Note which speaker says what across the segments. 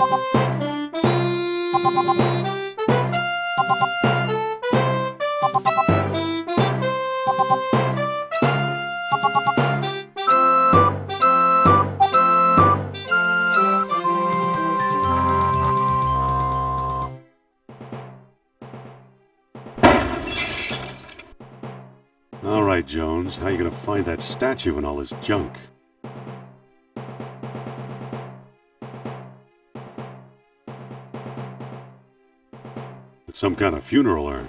Speaker 1: All right, Jones, how are you gonna find that statue and all this junk? It's some kind of funeral urn.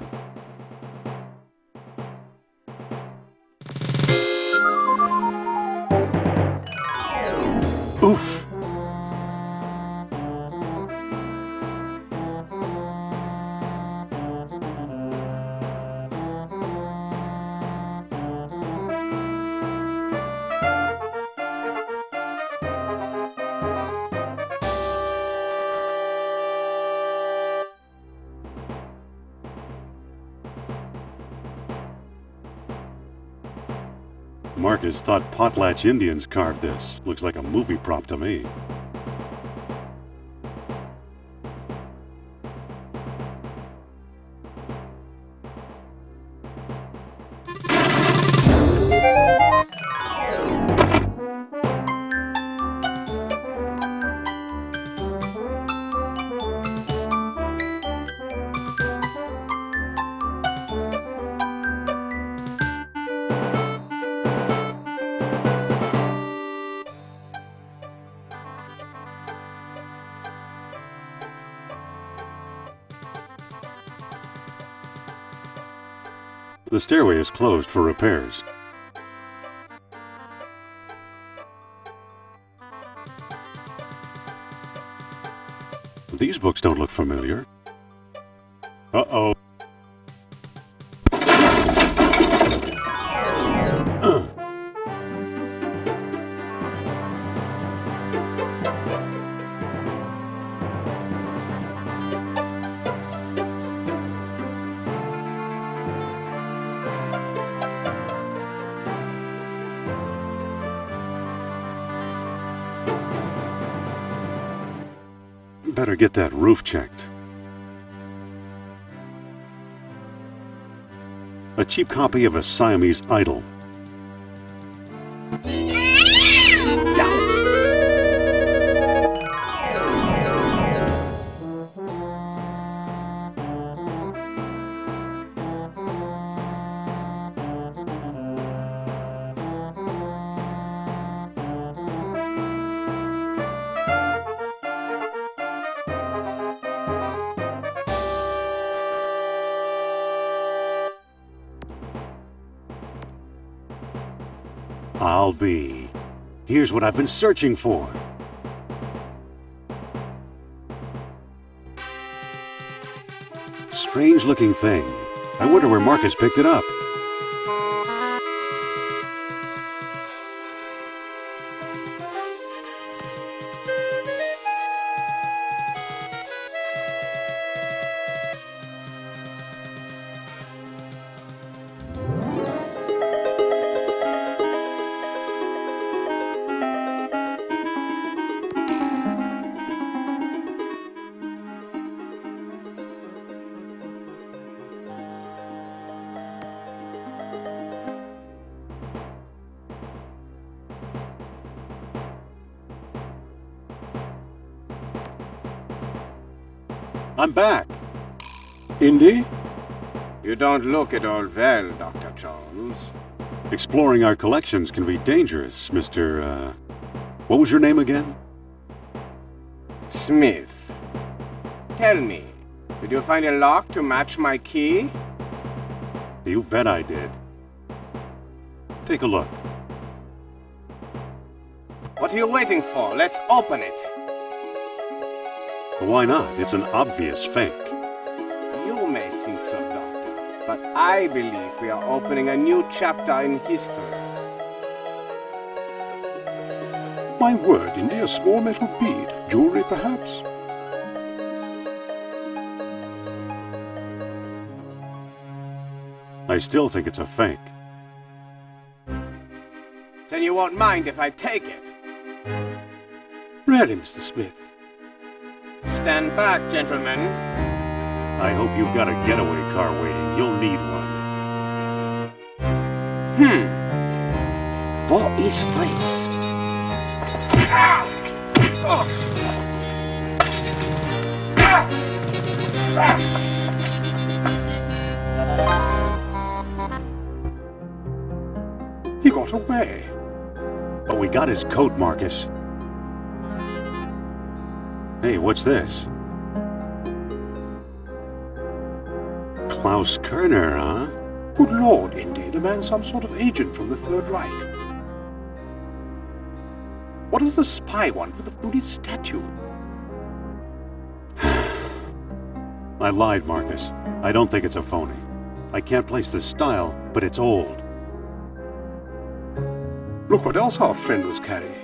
Speaker 1: Oof! Marcus thought Potlatch Indians carved this. Looks like a movie prop to me. The stairway is closed for repairs. These books don't look familiar. Uh-oh. Better get that roof checked. A cheap copy of a Siamese idol. I'll be. Here's what I've been searching for. Strange looking thing. I wonder where Marcus picked it up. I'm back.
Speaker 2: Indy? You don't look at all well, Dr. Jones.
Speaker 1: Exploring our collections can be dangerous, Mr. What was your name again?
Speaker 2: Smith. Tell me, did you find a lock to match my key?
Speaker 1: You bet I did. Take a look.
Speaker 2: What are you waiting for? Let's open it.
Speaker 1: Why not? It's an obvious fake.
Speaker 2: You may think so, Doctor, but I believe we are opening a new chapter in history.
Speaker 3: My word, Indy, a small metal bead. Jewelry, perhaps?
Speaker 1: I still think it's a fake.
Speaker 2: Then you won't mind if I take it.
Speaker 3: Really, Mr. Smith?
Speaker 2: stand back, gentlemen.
Speaker 1: I hope you've got a getaway car waiting. You'll need one.
Speaker 2: Wo ist Fritz?
Speaker 3: He got away.
Speaker 1: But we got his coat, Marcus. Hey, what's this? Klaus Kerner, huh?
Speaker 3: Good Lord, Indy, the man's some sort of agent from the Third Reich. What does the spy want with the Buddhist statue?
Speaker 1: I lied, Marcus. I don't think it's a phony. I can't place the style, but it's old.
Speaker 3: Look what else our friend was carrying.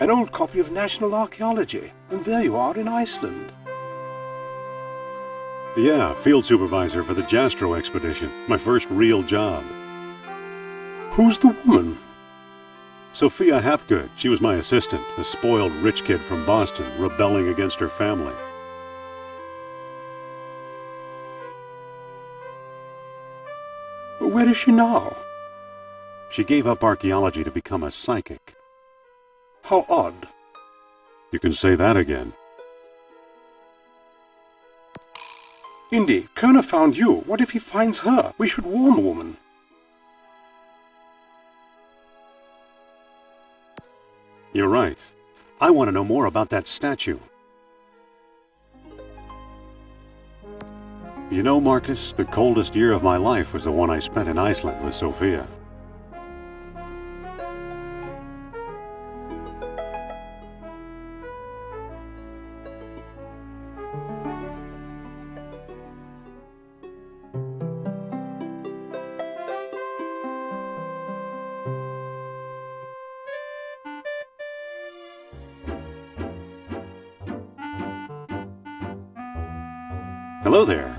Speaker 3: An old copy of National Archaeology, and there you are in Iceland.
Speaker 1: Yeah, field supervisor for the Jastro expedition. My first real job.
Speaker 3: Who's the woman?
Speaker 1: Sophia Hapgood. She was my assistant, a spoiled rich kid from Boston, rebelling against her family.
Speaker 3: Where is she now?
Speaker 1: She gave up archaeology to become a psychic.
Speaker 3: How odd.
Speaker 1: You can say that again.
Speaker 3: Indy, Kerner found you. What if he finds her? We should warn the woman.
Speaker 1: You're right. I want to know more about that statue. You know, Marcus, the coldest year of my life was the one I spent in Iceland with Sophia. Hello there.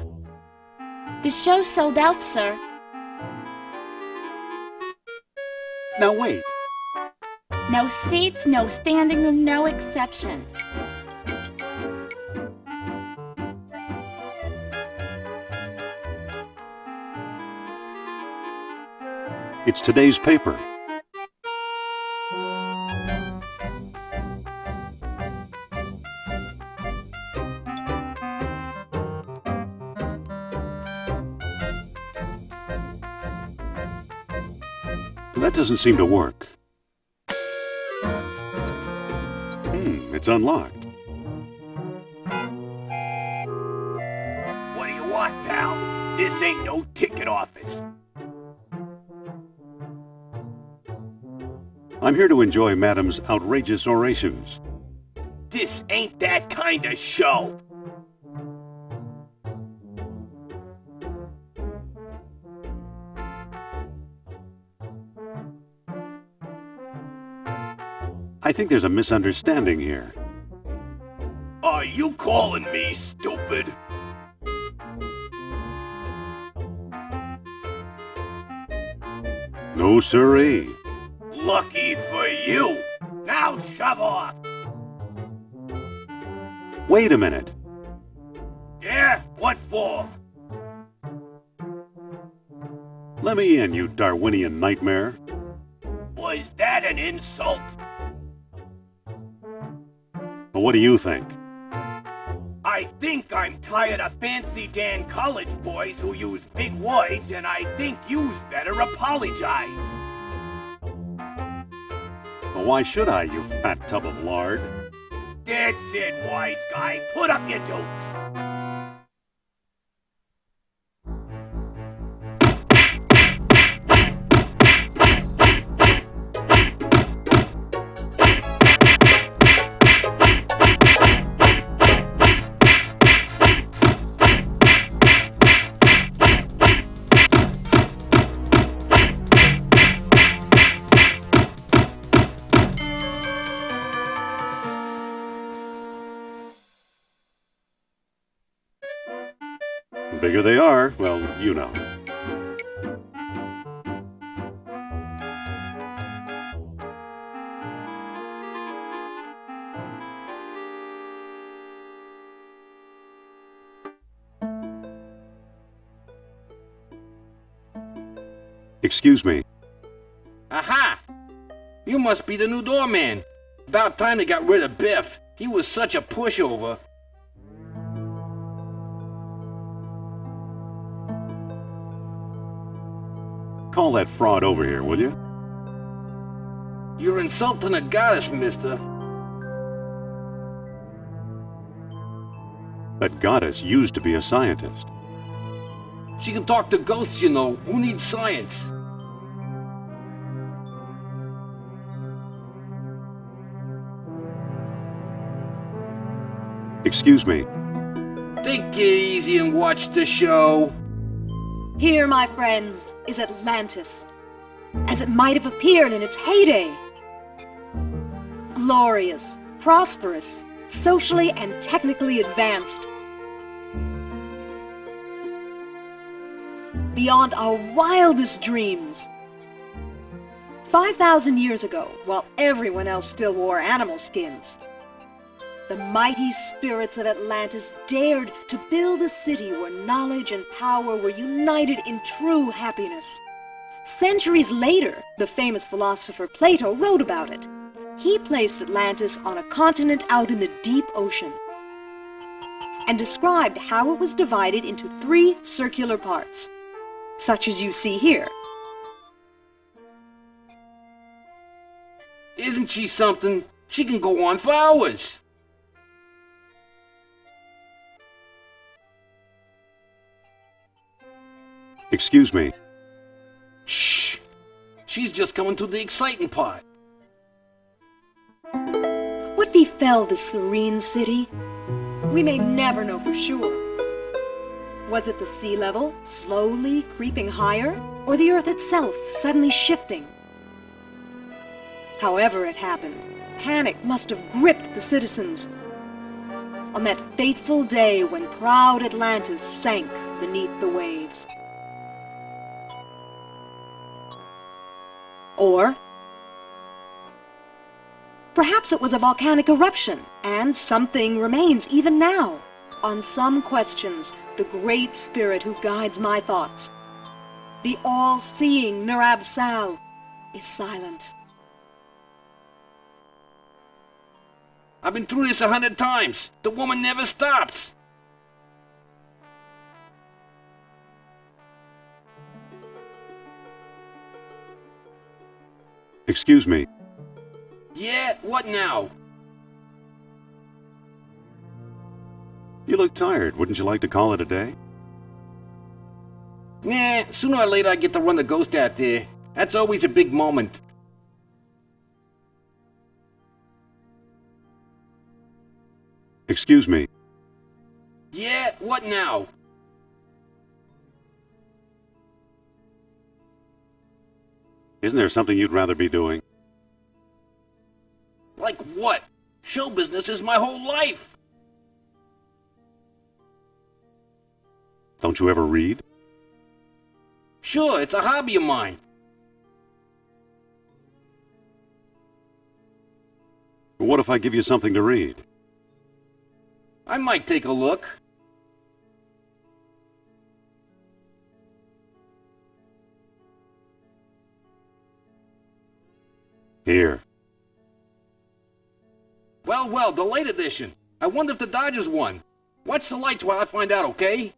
Speaker 4: The show sold out, sir.
Speaker 1: Now wait.
Speaker 4: No seats, no standing room, no exception.
Speaker 1: It's today's paper. That doesn't seem to work. It's unlocked.
Speaker 2: What do you want, pal? This ain't no ticket office.
Speaker 1: I'm here to enjoy Madam's outrageous orations.
Speaker 2: This ain't that kind of show.
Speaker 1: I think there's a misunderstanding here.
Speaker 2: Are you calling me stupid?
Speaker 1: No siree.
Speaker 2: Lucky for you. Now shove off.
Speaker 1: Wait a minute.
Speaker 2: Yeah? What for?
Speaker 1: Let me in, you Darwinian nightmare.
Speaker 2: Was that an insult?
Speaker 1: Well, what do you think?
Speaker 2: I think I'm tired of fancy Dan college boys who use big words, and I think you's better apologize.
Speaker 1: Well, why should I, you fat tub of lard?
Speaker 2: That's it, wise guy. Put up your dukes.
Speaker 1: The bigger they are, well, you know. Excuse me.
Speaker 2: Aha! You must be the new doorman. About time they got rid of Biff. He was such a pushover.
Speaker 1: Call that fraud over here, will you?
Speaker 2: You're insulting a goddess, mister.
Speaker 1: That goddess used to be a scientist.
Speaker 2: She can talk to ghosts, you know. Who needs science?
Speaker 1: Excuse me.
Speaker 2: Take it easy and watch the show.
Speaker 5: Here, my friends, is Atlantis, as it might have appeared in its heyday. Glorious, prosperous, socially and technically advanced. Beyond our wildest dreams. 5,000 years ago, while everyone else still wore animal skins, the mighty spirits of Atlantis dared to build a city where knowledge and power were united in true happiness. Centuries later, the famous philosopher Plato wrote about it. He placed Atlantis on a continent out in the deep ocean and described how it was divided into 3 circular parts, such as you see here.
Speaker 2: Isn't she something? She can go on for hours.
Speaker 1: Excuse me.
Speaker 2: Shh! She's just coming to the exciting part.
Speaker 5: What befell this serene city? We may never know for sure. Was it the sea level slowly creeping higher, or the earth itself suddenly shifting? However it happened, panic must have gripped the citizens on that fateful day when proud Atlantis sank beneath the waves. Or perhaps it was a volcanic eruption, and something remains even now. On some questions, the great spirit who guides my thoughts, the all-seeing Nurab Sal, is silent.
Speaker 2: I've been through this 100 times. The woman never stops.
Speaker 1: Excuse me.
Speaker 2: Yeah, what now?
Speaker 1: You look tired. Wouldn't you like to call it a day?
Speaker 2: Nah, sooner or later I get to run the ghost out there. That's always a big moment.
Speaker 1: Excuse me.
Speaker 2: Yeah, what now?
Speaker 1: Isn't there something you'd rather be doing?
Speaker 2: Like what? Show business is my whole life.
Speaker 1: Don't you ever read?
Speaker 2: Sure, it's a hobby of mine.
Speaker 1: What if I give you something to read?
Speaker 2: I might take a look.
Speaker 1: Here.
Speaker 2: Well, the late edition. I wonder if the Dodgers won. Watch the lights while I find out, okay?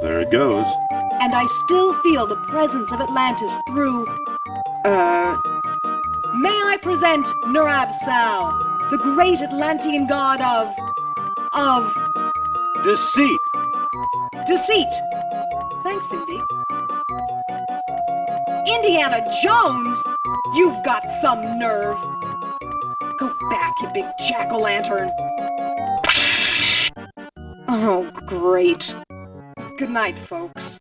Speaker 1: There it goes.
Speaker 5: And I still feel the presence of Atlantis through... May I present Nurab Sal, the great Atlantean god of
Speaker 1: Deceit!
Speaker 5: deceit. Thanks, Cindy. Indiana Jones? You've got some nerve. Go back, you big jack-o'-lantern. Oh, great. Good night, folks.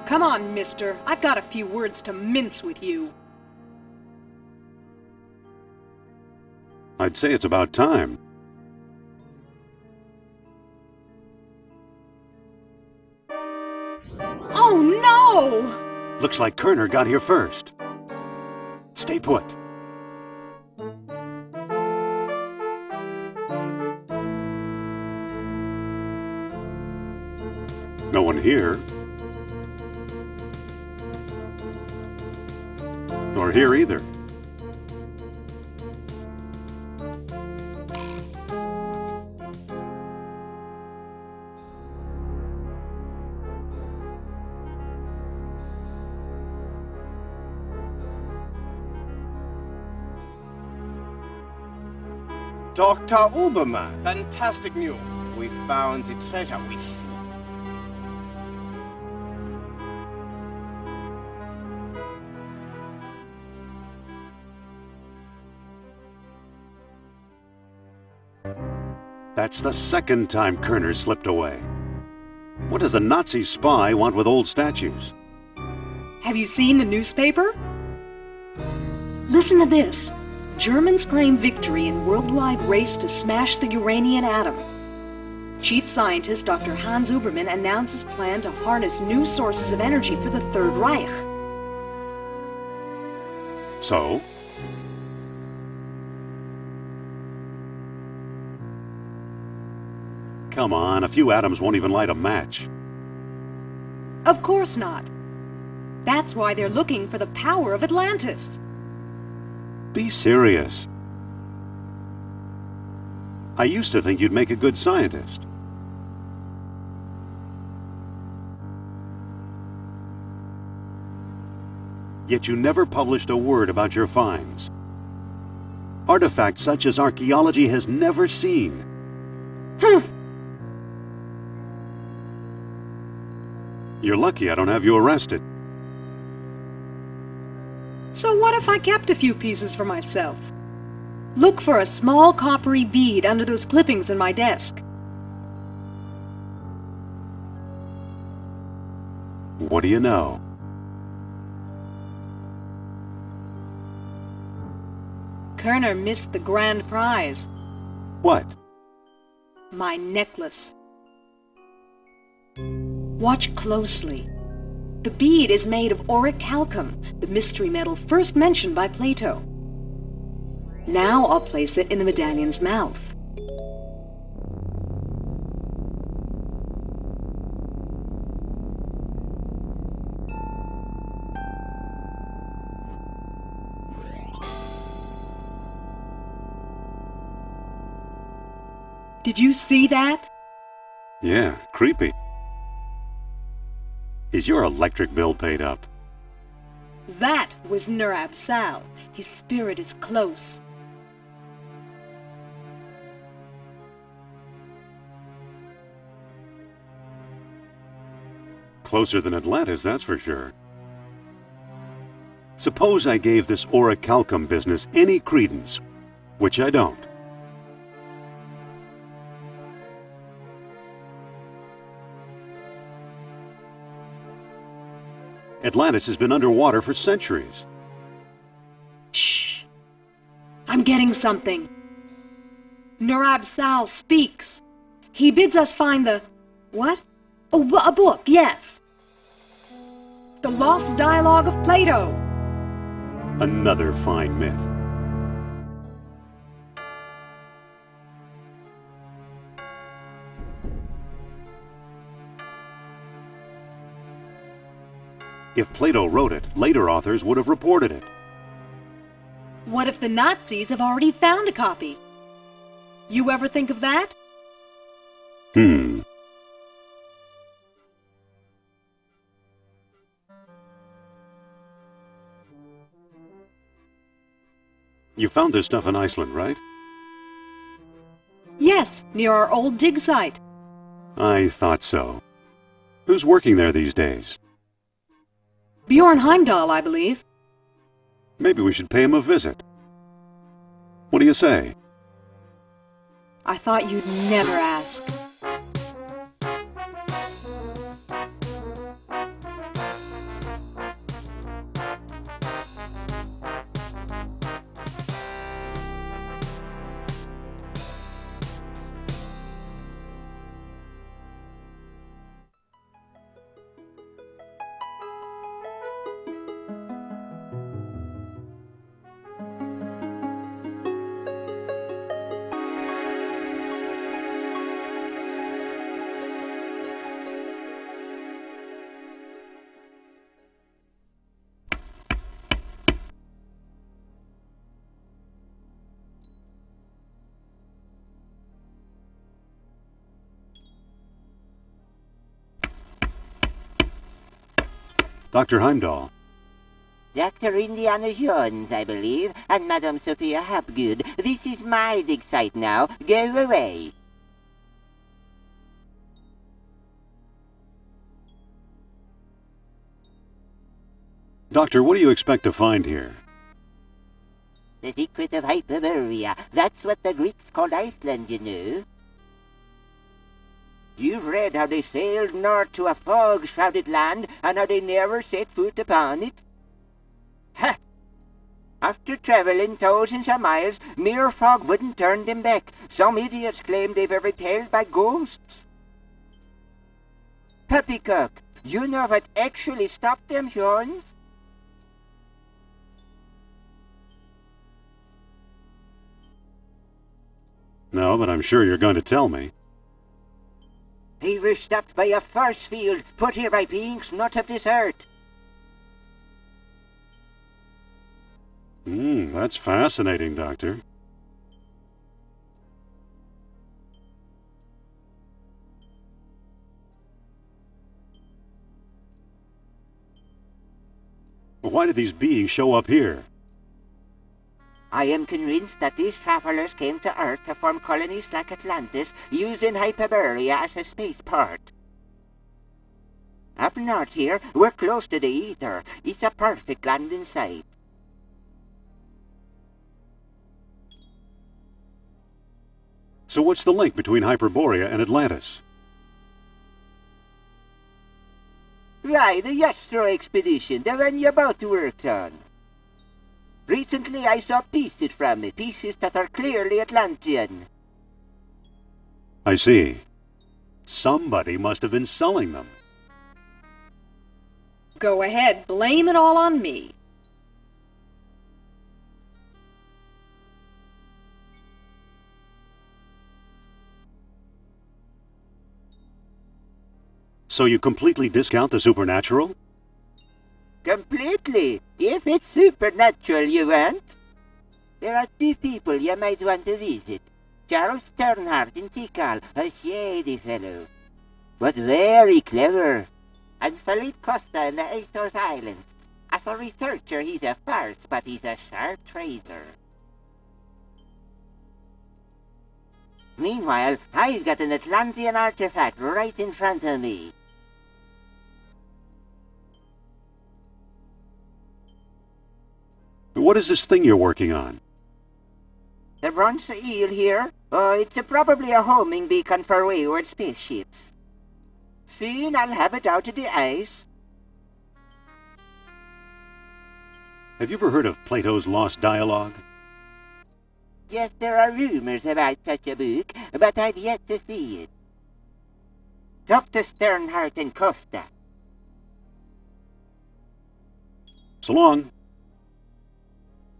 Speaker 5: Come on, mister. I've got a few words to mince with you.
Speaker 1: I'd say it's about time.
Speaker 5: Oh no!
Speaker 1: Looks like Kerner got here first. Stay put. No one here. Nor here either.
Speaker 2: Dr. Obermann, fantastic news. We found the treasure we seek.
Speaker 1: That's the second time Kerner slipped away. What does a Nazi spy want with old statues?
Speaker 5: Have you seen the newspaper? Listen to this. Germans claim victory in worldwide race to smash the uranium atom. Chief scientist Dr. Hans Ubermann announces plan to harness new sources of energy for the Third Reich.
Speaker 1: So? Come on, a few atoms won't even light a match.
Speaker 5: Of course not. That's why they're looking for the power of Atlantis.
Speaker 1: Be serious. I used to think you'd make a good scientist. Yet you never published a word about your finds. Artifacts such as archaeology has never seen. You're lucky I don't have you arrested.
Speaker 5: So what if I kept a few pieces for myself? Look for a small coppery bead under those clippings in my desk.
Speaker 1: What do you know?
Speaker 5: Kerner missed the grand prize.
Speaker 1: What?
Speaker 5: My necklace. Watch closely. The bead is made of orichalcum, the mystery metal first mentioned by Plato. Now I'll place it in the medallion's mouth. Did you see that?
Speaker 1: Yeah, creepy. Is your electric bill paid up?
Speaker 5: That was Nurab Sal. His spirit is close.
Speaker 1: Closer than Atlantis, that's for sure. Suppose I gave this orichalcum business any credence, which I don't. Atlantis has been underwater for centuries.
Speaker 5: Shh! I'm getting something. Nurab Sal speaks. He bids us find the... what? Oh, a book, yes. The Lost Dialogue of Plato.
Speaker 1: Another fine myth. If Plato wrote it, later authors would have reported it.
Speaker 5: What if the Nazis have already found a copy? You ever think of that?
Speaker 1: You found this stuff in Iceland, right?
Speaker 5: Yes, near our old dig site.
Speaker 1: I thought so. Who's working there these days?
Speaker 5: Bjorn Heimdall, I believe.
Speaker 1: Maybe we should pay him a visit. What do you say?
Speaker 5: I thought you'd never ask.
Speaker 1: Dr. Heimdall.
Speaker 6: Dr. Indiana Jones, I believe, and Madame Sophia Hapgood. This is my dig site now. Go away.
Speaker 1: Doctor, what do you expect to find here?
Speaker 6: The secret of Hyperborea. That's what the Greeks called Iceland, you know. You've read how they sailed north to a fog-shrouded land, and how they never set foot upon it? Ha! After travelling thousands of miles, mere fog wouldn't turn them back. Some idiots claim they were repelled by ghosts. Poppycock, you know what actually stopped them, Jones?
Speaker 1: No, but I'm sure you're going to tell me.
Speaker 6: They were stopped by a force field put here by beings not of this earth.
Speaker 1: That's fascinating, Doctor. Why did these beings show up here?
Speaker 6: I am convinced that these travelers came to Earth to form colonies like Atlantis, using Hyperborea as a spaceport. Up north here, we're close to the ether. It's a perfect landing site.
Speaker 1: So what's the link between Hyperborea and Atlantis?
Speaker 6: Why, the Yastro expedition, the one you both worked on. Recently I saw pieces from it, pieces that are clearly Atlantean.
Speaker 1: I see. Somebody must have been selling them.
Speaker 5: Go ahead, blame it all on me.
Speaker 1: So you completely discount the supernatural?
Speaker 6: Completely. If it's supernatural you want. There are two people you might want to visit. Charles Sternhardt in Tikal, a shady fellow, but very clever. And Philippe Costa in the Azores Islands. As a researcher he's a farce, but he's a sharp trader. Meanwhile, I've got an Atlantean artifact right in front of me.
Speaker 1: What is this thing you're working on?
Speaker 6: The bronze eel here? It's probably a homing beacon for wayward spaceships. Soon I'll have it out of the ice.
Speaker 1: Have you ever heard of Plato's Lost Dialogue?
Speaker 6: Yes, there are rumors about such a book, but I've yet to see it. Talk to Sternhardt and Costa.
Speaker 1: So long.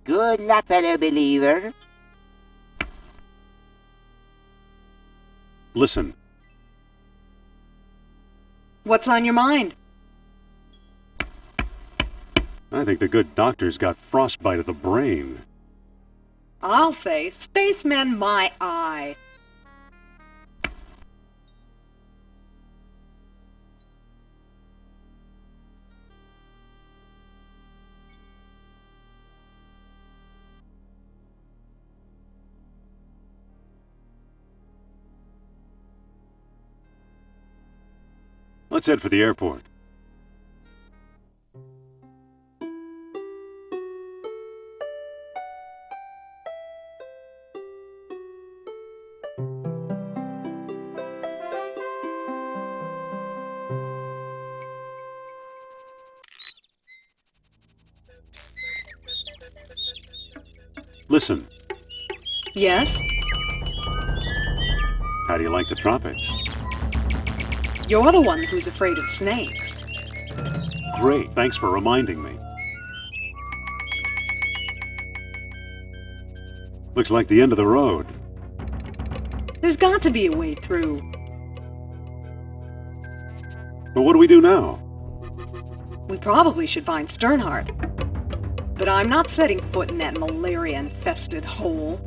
Speaker 6: Good luck, fellow believer.
Speaker 1: Listen.
Speaker 5: What's on your mind?
Speaker 1: I think the good doctor's got frostbite of the brain.
Speaker 5: I'll say, spaceman my eye.
Speaker 1: Let's head for the airport. Listen.
Speaker 5: Yes?
Speaker 1: How do you like the tropics?
Speaker 5: You're the one who's afraid of snakes.
Speaker 1: Great, thanks for reminding me. Looks like the end of the road.
Speaker 5: There's got to be a way through.
Speaker 1: But what do we do now?
Speaker 5: We probably should find Sternhardt. But I'm not setting foot in that malaria-infested hole.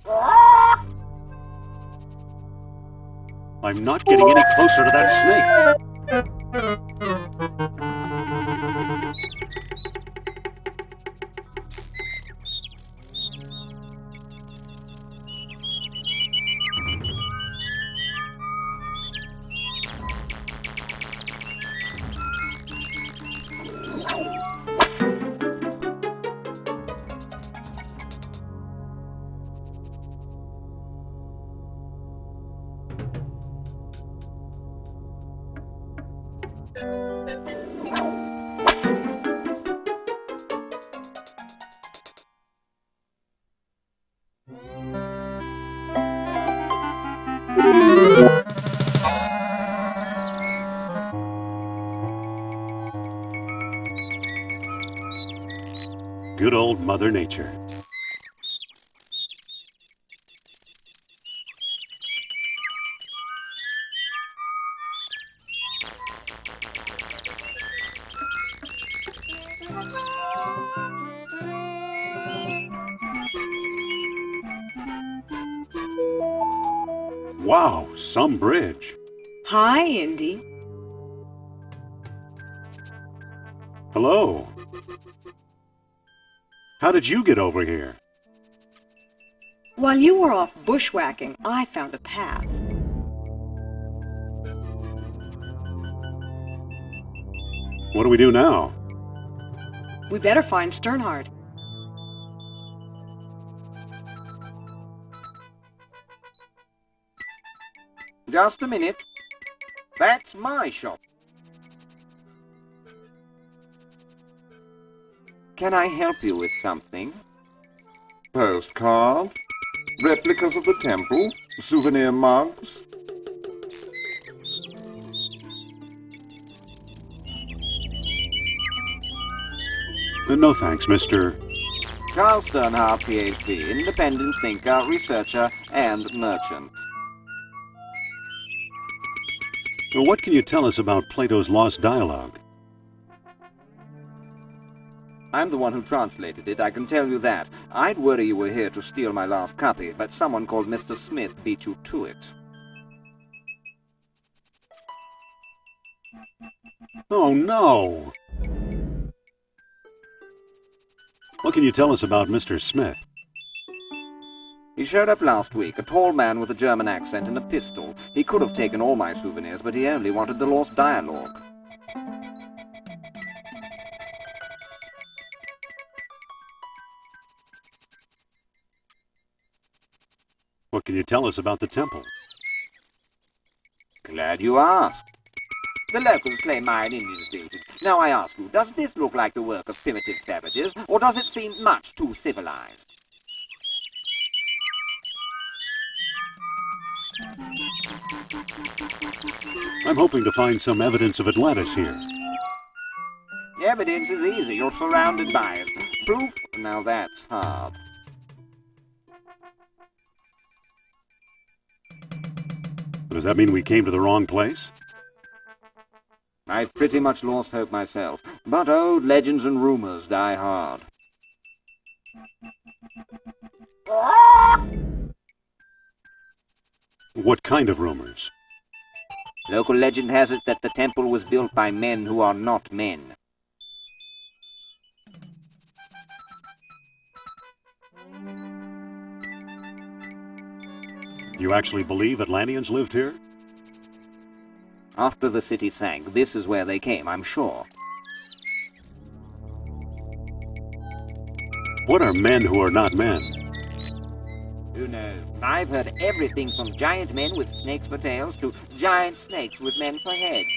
Speaker 1: I'm not getting any closer to that snake. Good old Mother Nature. Wow, some bridge.
Speaker 5: Hi, Indy.
Speaker 1: Hello. How did you get over here?
Speaker 5: While you were off bushwhacking, I found a path.
Speaker 1: What do we do now?
Speaker 5: We better find Sternhardt.
Speaker 7: Just a minute. That's my shop. Can I help you with something?
Speaker 8: Postcard, replicas of the temple, souvenir mugs.
Speaker 1: No thanks, Mr.
Speaker 7: Charles Sternhardt, PhD, independent thinker, researcher, and merchant.
Speaker 1: What can you tell us about Plato's Lost Dialogue?
Speaker 7: I'm the one who translated it, I can tell you that. I'd worry you were here to steal my last copy, but someone called Mr. Smith beat you to it.
Speaker 1: Oh, no! What can you tell us about Mr. Smith?
Speaker 7: He showed up last week, a tall man with a German accent and a pistol. He could have taken all my souvenirs, but he only wanted the lost dialogue.
Speaker 1: What can you tell us about the temple?
Speaker 7: Glad you asked. The locals claim Mayan Indians built it. Now I ask you, does this look like the work of primitive savages, or does it seem much too civilized?
Speaker 1: I'm hoping to find some evidence of Atlantis here.
Speaker 7: Evidence is easy. You're surrounded by it. Proof? Now that's hard.
Speaker 1: Does that mean we came to the wrong place?
Speaker 7: I've pretty much lost hope myself, but old legends and rumors die hard.
Speaker 1: What kind of rumors?
Speaker 7: Local legend has it that the temple was built by men who are not men.
Speaker 1: You actually believe Atlanteans lived here?
Speaker 7: After the city sank, this is where they came, I'm sure.
Speaker 1: What are men who are not men?
Speaker 7: Who knows? I've heard everything from giant men with snakes for tails to giant snakes with men for heads.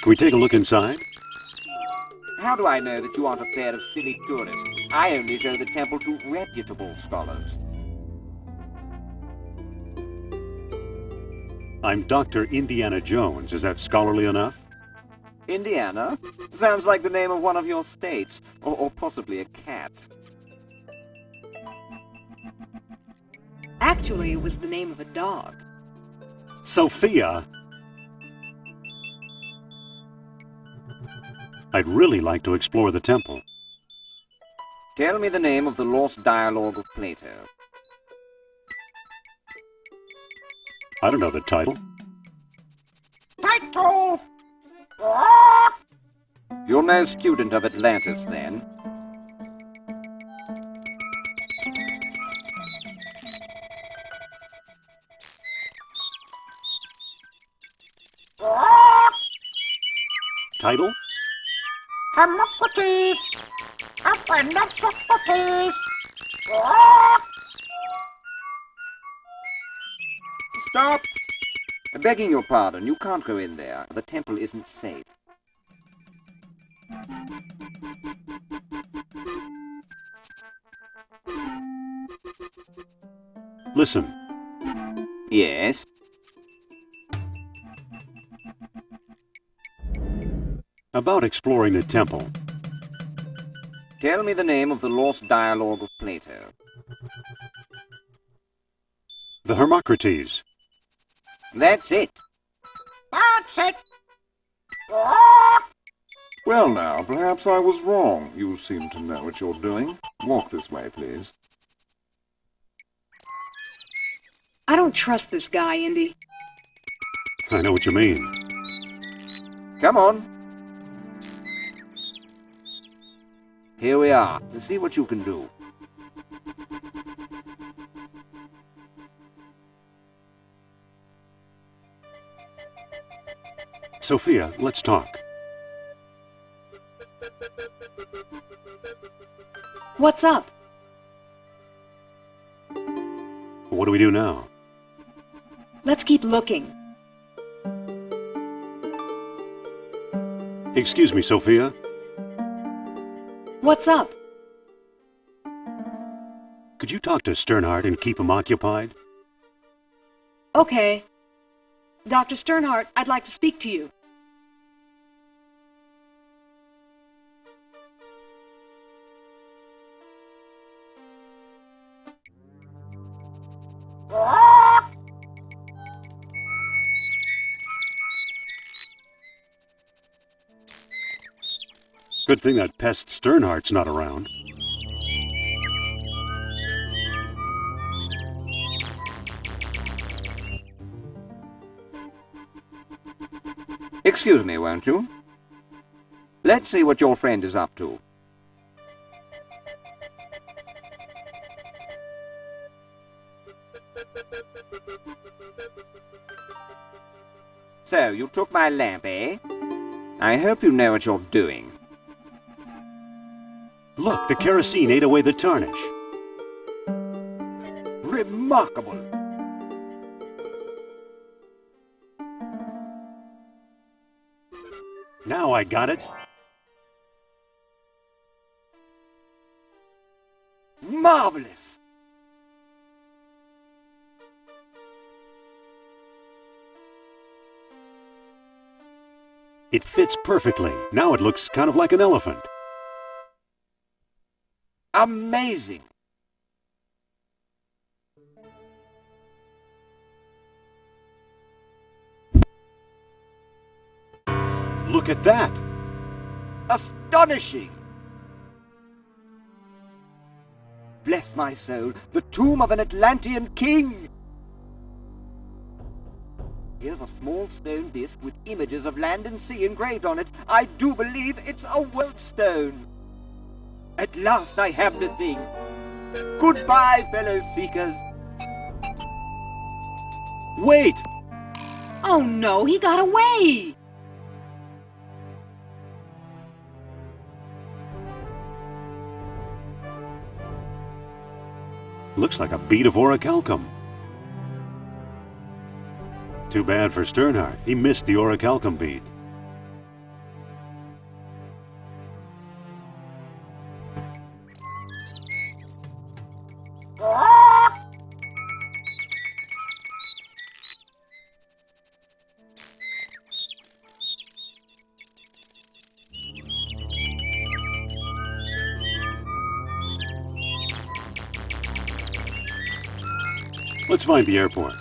Speaker 1: Can we take a look inside?
Speaker 7: How do I know that you aren't a pair of silly tourists? I only show the temple to reputable scholars.
Speaker 1: I'm Dr. Indiana Jones. Is that scholarly enough?
Speaker 7: Indiana? Sounds like the name of one of your states, or possibly a cat.
Speaker 5: Actually, it was the name of a dog.
Speaker 1: Sophia! I'd really like to explore the temple.
Speaker 7: Tell me the name of the lost dialogue of Plato.
Speaker 1: I don't know the title.
Speaker 2: Title!
Speaker 7: You're no student of Atlantis, then?
Speaker 1: Title?
Speaker 2: Hippocrates! Hippocrates!
Speaker 7: Stop! Begging your pardon, you can't go in there. The temple isn't safe.
Speaker 1: Listen.
Speaker 7: Yes?
Speaker 1: About exploring the temple.
Speaker 7: Tell me the name of the lost dialogue of Plato.
Speaker 1: The Hermocrates.
Speaker 7: That's it.
Speaker 2: That's it!
Speaker 8: Well now, perhaps I was wrong. You seem to know what you're doing. Walk this way, please.
Speaker 5: I don't trust this guy, Indy.
Speaker 1: I know what you mean.
Speaker 7: Come on. Here we are. To see what you can do.
Speaker 1: Sophia, let's talk.
Speaker 5: What's up?
Speaker 1: What do we do now?
Speaker 5: Let's keep looking.
Speaker 1: Excuse me, Sophia.
Speaker 5: What's up?
Speaker 1: Could you talk to Sternhardt and keep him occupied?
Speaker 5: Okay. Dr. Sternhardt, I'd like to speak to you.
Speaker 1: Good thing that pest Sternhardt's not around.
Speaker 7: Excuse me, won't you? Let's see what your friend is up to. So, you took my lamp, eh? I hope you know what you're doing.
Speaker 1: Look, the kerosene ate away the tarnish.
Speaker 2: Remarkable!
Speaker 1: Now I got it.
Speaker 2: Marvelous!
Speaker 1: It fits perfectly. Now it looks kind of like an elephant.
Speaker 2: Amazing!
Speaker 1: Look at that!
Speaker 2: Astonishing! Bless my soul, the tomb of an Atlantean king! Here's a small stone disc with images of land and sea engraved on it. I do believe it's a world stone. At last I have the thing. Goodbye, fellow seekers.
Speaker 1: Wait!
Speaker 5: Oh no, he got away!
Speaker 1: Looks like a bead of orichalcum. Too bad for Sternhardt. He missed the orichalcum bead. Let's find the airport.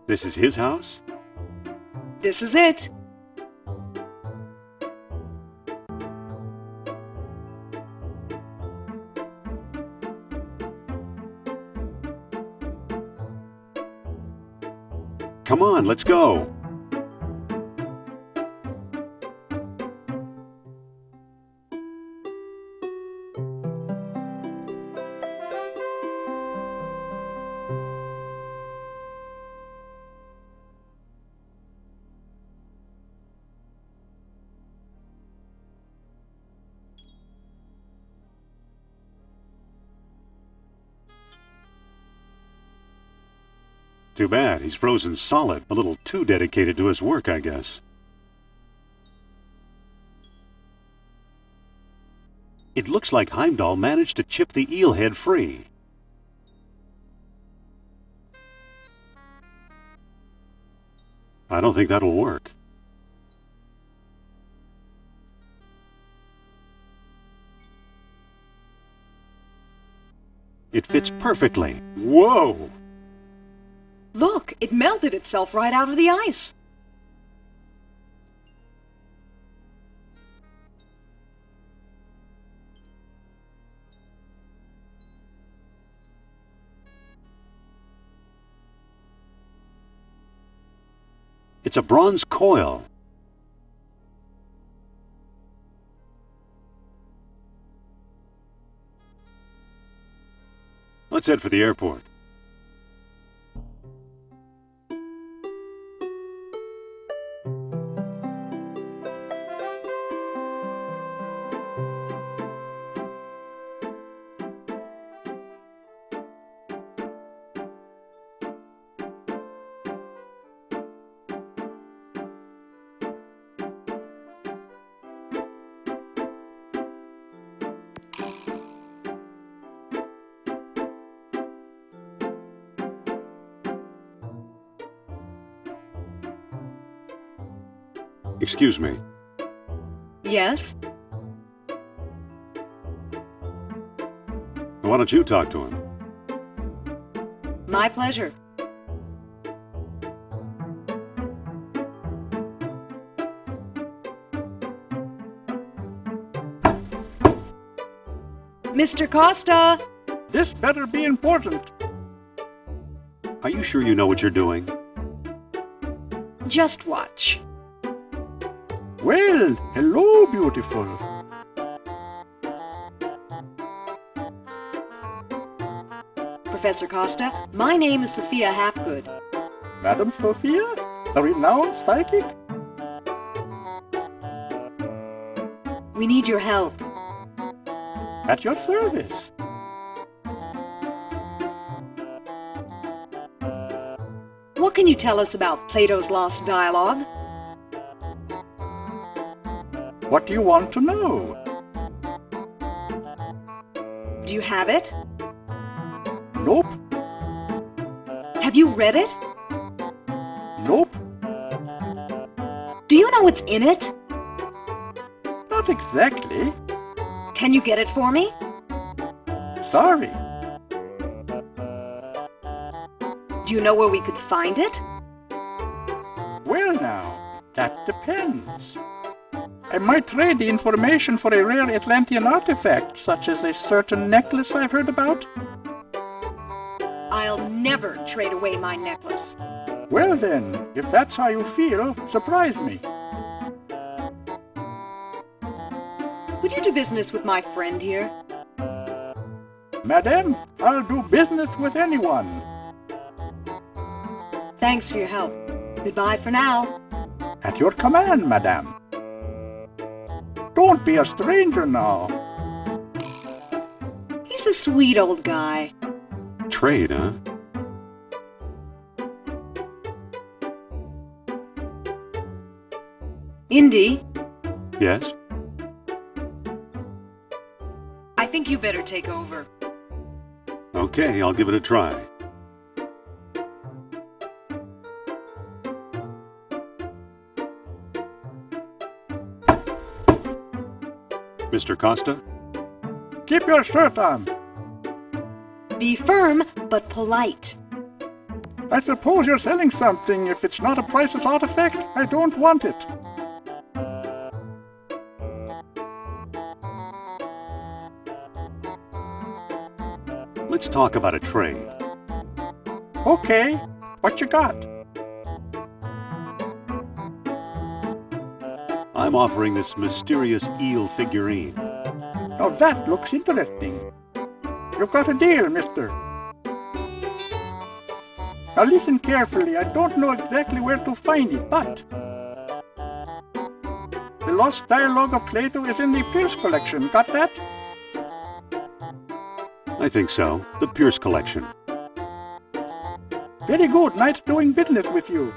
Speaker 1: This is his house?
Speaker 5: This is it.
Speaker 1: Come on, let's go. Too bad, he's frozen solid. A little too dedicated to his work, I guess. It looks like Heimdall managed to chip the eel head free. I don't think that'll work. It fits perfectly. Whoa!
Speaker 5: Look, it melted itself right out of the ice.
Speaker 1: It's a bronze coil. Let's head for the airport. Excuse me.
Speaker 5: Yes?
Speaker 1: Why don't you talk to him?
Speaker 5: My pleasure. Mr. Costa!
Speaker 9: This better be important.
Speaker 1: Are you sure you know what you're doing?
Speaker 5: Just watch.
Speaker 9: Well, hello, beautiful.
Speaker 5: Professor Costa, my name is Sophia Hapgood.
Speaker 9: Madam Sophia, a renowned psychic?
Speaker 5: We need your help.
Speaker 9: At your service.
Speaker 5: What can you tell us about Plato's Lost Dialogue?
Speaker 9: What do you want to know?
Speaker 5: Do you have it?
Speaker 9: Nope.
Speaker 5: Have you read it?
Speaker 9: Nope.
Speaker 5: Do you know what's in it?
Speaker 9: Not exactly.
Speaker 5: Can you get it for me?
Speaker 9: Sorry.
Speaker 5: Do you know where we could find it?
Speaker 9: Well now, that depends. I might trade the information for a rare Atlantean artifact, such as a certain necklace I've heard about.
Speaker 5: I'll never trade away my necklace.
Speaker 9: Well then, if that's how you feel, surprise me.
Speaker 5: Would you do business with my friend here?
Speaker 9: Madame, I'll do business with anyone.
Speaker 5: Thanks for your help. Goodbye for now.
Speaker 9: At your command, madame. Don't be a stranger now.
Speaker 5: He's a sweet old guy.
Speaker 1: Trade, huh?
Speaker 5: Indy,
Speaker 1: Yes?
Speaker 5: I think you better take over.
Speaker 1: Okay, I'll give it a try. Mr. Costa?
Speaker 9: Keep your shirt on.
Speaker 5: Be firm, but polite.
Speaker 9: I suppose you're selling something. If it's not a priceless artifact, I don't want it.
Speaker 1: Let's talk about a trade.
Speaker 9: Okay, what you got?
Speaker 1: I'm offering this mysterious eel figurine.
Speaker 9: Now that looks interesting. You've got a deal, mister. Now listen carefully. I don't know exactly where to find it, but the Lost Dialogue of Plato is in the Pierce collection. Got that?
Speaker 1: I think so. The Pierce collection.
Speaker 9: Very good. Nice doing business with you.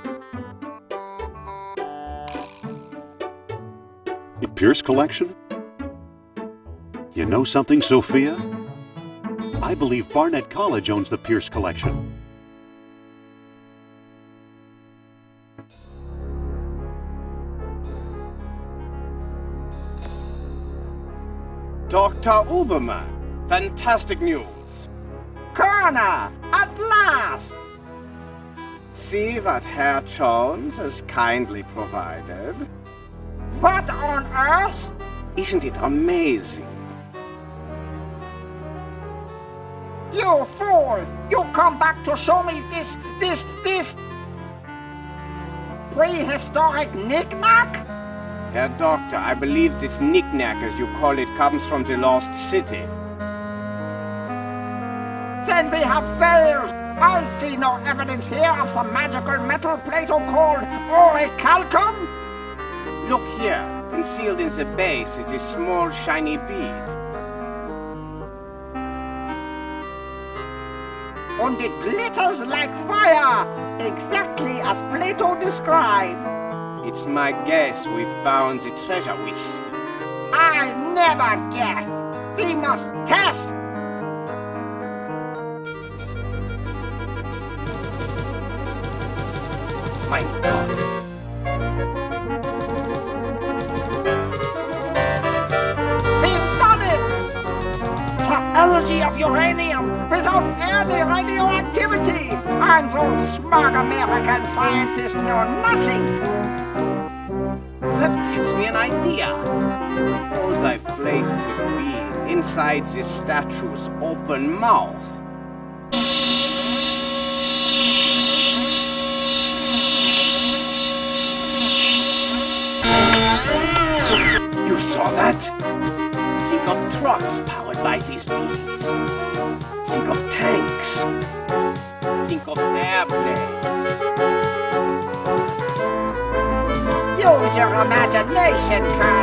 Speaker 1: The Pierce collection? You know something, Sophia? I believe Barnett College owns the Pierce collection.
Speaker 10: Dr. Uberman, fantastic news.
Speaker 2: Colonel, at last!
Speaker 10: See what Herr Jones has kindly provided.
Speaker 2: What on earth?
Speaker 10: Isn't it amazing?
Speaker 2: You fool! You come back to show me this prehistoric knick-knack?
Speaker 10: Herr Doctor, I believe this knick-knack, as you call it, comes from the Lost City.
Speaker 2: Then we have failed! I see no evidence here of the magical metal Plato called orichalcum!
Speaker 10: Look here, concealed in the base is a small shiny bead.
Speaker 2: And it glitters like fire, exactly as Plato described.
Speaker 10: It's my guess we found the treasure we seek.
Speaker 2: I never guess. We must test.
Speaker 10: My God.
Speaker 2: We've done it! The energy of uranium without any radioactivity! And those smug American scientists know nothing!
Speaker 10: That gives me an idea. All thy places agree inside this statue's open mouth. You saw that? Think of trucks powered by these beams. Think of tanks. Think of airplanes.
Speaker 2: Use your imagination, Colonel!